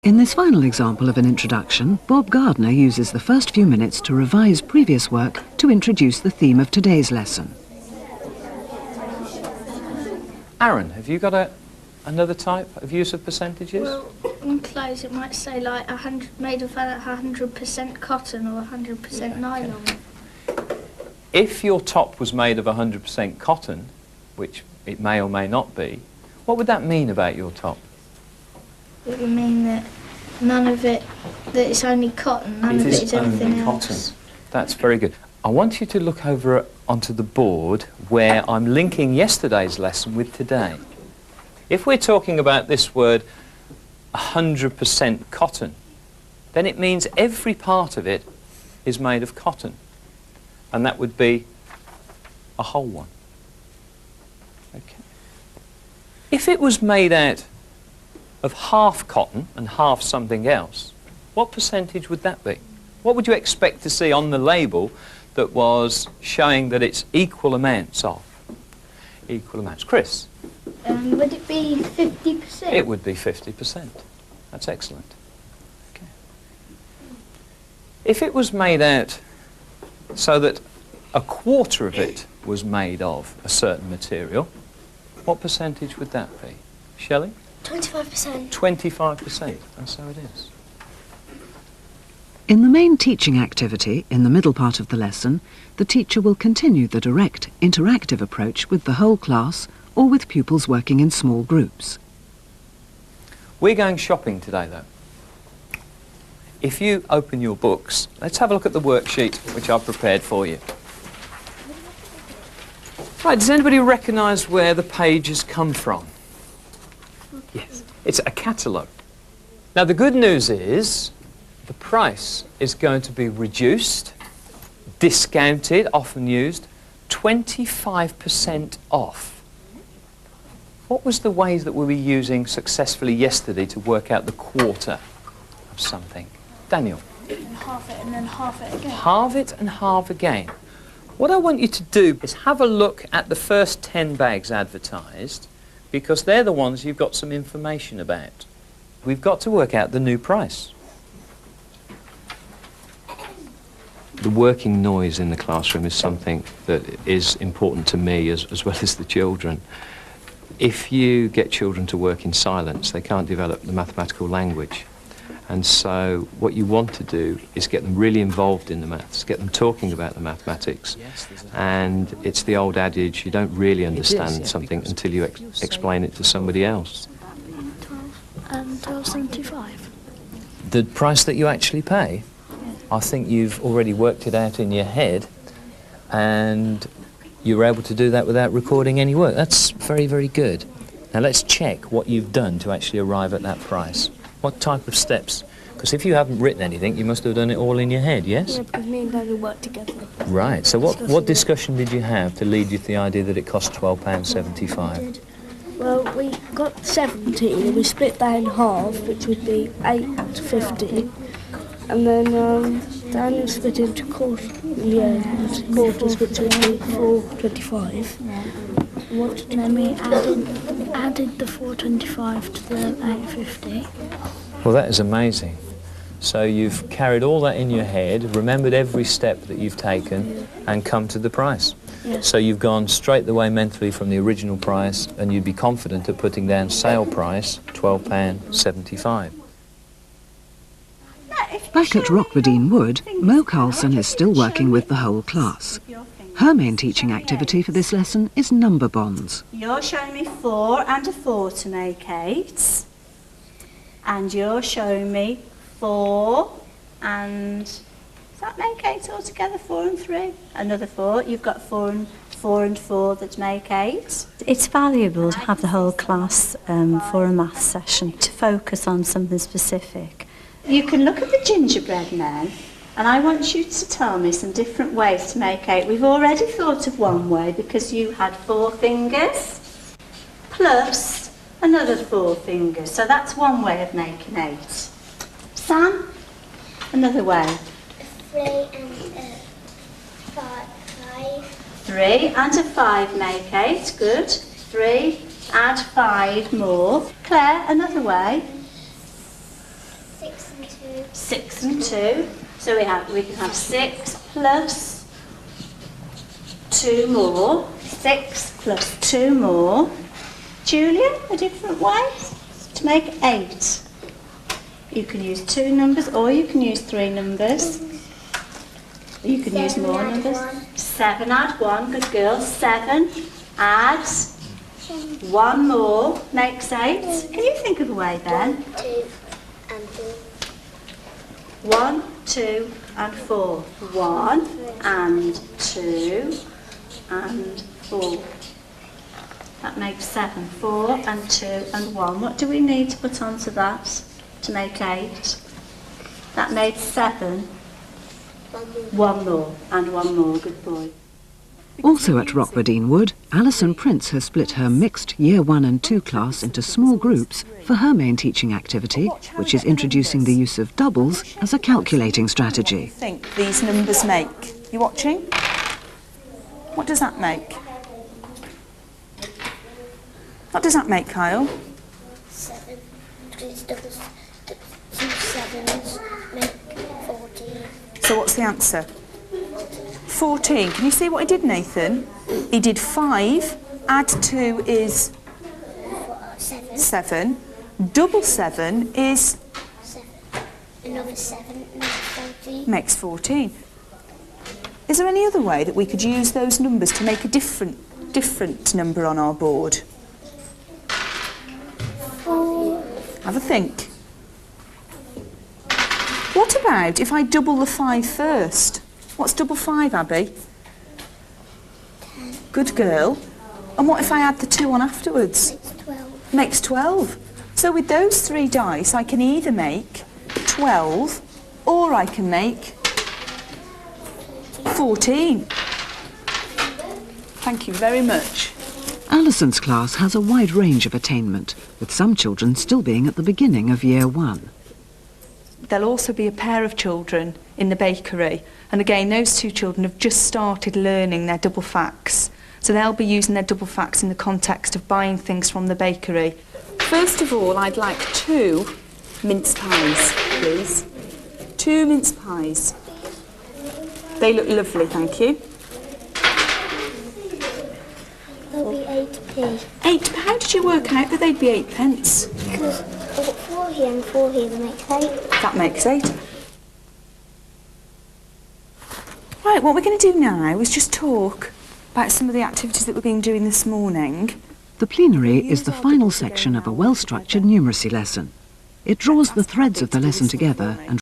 In this final example of an introduction, Bob Gardner uses the first few minutes to revise previous work to introduce the theme of today's lesson. Aaron, have you got another type of use of percentages? Well, on clothes it might say like made of 100% cotton or 100% nylon. If your top was made of 100% cotton, which it may or may not be, what would that mean about your top? It would mean that that it's only cotton, none of it is anything else. That's very good. I want you to look over onto the board where I'm linking yesterday's lesson with today. If we're talking about this word 100% cotton, then it means every part of it is made of cotton. And that would be a whole one. Okay. If it was made out of half cotton and half something else, what percentage would that be? What would you expect to see on the label that was showing that it's equal amounts of? Equal amounts. Chris? Would it be 50%? It would be 50%. That's excellent. Okay. If it was made out so that a quarter of it was made of a certain material, what percentage would that be? Shelley? 25%. 25%, and so it is. In the main teaching activity, in the middle part of the lesson, the teacher will continue the direct, interactive approach with the whole class or with pupils working in small groups. We're going shopping today, though. If you open your books, let's have a look at the worksheet which I've prepared for you. Right, does anybody recognise where the pages come from? Yes, it's a catalogue. Now, the good news is the price is going to be reduced, discounted, often used, 25% off. What was the ways that we were using successfully yesterday to work out the quarter of something? Daniel? Half it and then half it again. Halve it and halve again. What I want you to do is have a look at the first 10 bags advertised, because they're the ones you've got some information about. We've got to work out the new price. The working noise in the classroom is something that is important to me as well as the children. If you get children to work in silence, they can't develop the mathematical language. And so what you want to do is get them really involved in the maths, get them talking about the mathematics. And it's the old adage, you don't really understand something until you explain it to somebody else. 12.75. The price that you actually pay? I think you've already worked it out in your head, and you were able to do that without recording any work. That's very, very good. Now let's check what you've done to actually arrive at that price. What type of steps? Because if you haven't written anything, you must have done it all in your head, yes? Yeah, because me and Daddy worked together. Right, so what discussion did you have to lead you to the idea that it cost £12.75? Well, we got 17 and we split that in half, which would be 8.50. And then Daniel split into quarters, which would be 4.25. And then we added the 4.25 to the 8.50. Well, that is amazing. So you've carried all that in your head, remembered every step that you've taken, and come to the price. Yeah. So you've gone straight the way mentally from the original price, and you'd be confident of putting down sale price, £12.75. Back at Rockberdine Wood, Mo Carlson is still working with the whole class. Her main teaching activity for this lesson is number bonds. You're showing me 4 and a 4 to make 8. And you're showing me 4 and... Does that make 8 altogether? 4 and 3? Another 4. You've got 4 and 4 that make 8. It's valuable to have the whole class for a maths session to focus on something specific. You can look at the gingerbread men, and I want you to tell me some different ways to make 8. We've already thought of one way because you had 4 fingers plus another 4 fingers. So that's one way of making 8. Sam, another way. 3 and 5. 3 and a 5 make 8. Good. 3, add 5 more. Claire, another way. 6 and 2. So we can have 6 plus 2 more. 6 plus 2 more. Julia, a different way to make 8. You can use 2 numbers or you can use 3 numbers. You can use more numbers. 7 add 1, good girl. 7 add 1 more makes 8. Can you think of a way then? 1, 2 and 4. 1 and 2 and 4. That makes 7. 4 and 2 and 1. What do we need to put onto that to make 8? That made 7. 1 more and 1 more. Good boy. Also at Rockberdene Wood, Alison Prince has split her mixed Year 1 and 2 class into small groups for her main teaching activity, which is introducing the use of doubles as a calculating strategy. What do you think these numbers make? You watching? What does that make? What does that make, Kyle? 7. Because doubles, 2 sevens make 14. So what's the answer? 14. Can you see what he did, Nathan? He did 5, add 2 is 7. Double 7 is 7. Another 7 makes 14. Makes 14. Is there any other way that we could use those numbers to make a different number on our board? 4. Have a think. What about if I double the 5 first? What's double 5, Abby? 10. Good girl. And what if I add the 2 on afterwards? Makes 12. Makes 12. So with those 3 dice, I can either make 12 or I can make 14. Thank you very much. Alison's class has a wide range of attainment, with some children still being at the beginning of Year 1. There'll also be a pair of children in the bakery, and again those 2 children have just started learning their double facts, so they'll be using their double facts in the context of buying things from the bakery. First of all, I'd like 2 mince pies, please. 2 mince pies. They look lovely, thank you. There'll be 8p. 8. How did you work out that they'd be 8 pence? Because I've got 4 here and 4 here, that makes 8. That makes 8. Right, what we're going to do now is just talk about some of the activities that we've been doing this morning. The plenary is the final section of a well-structured numeracy lesson. It draws the threads of the lesson together and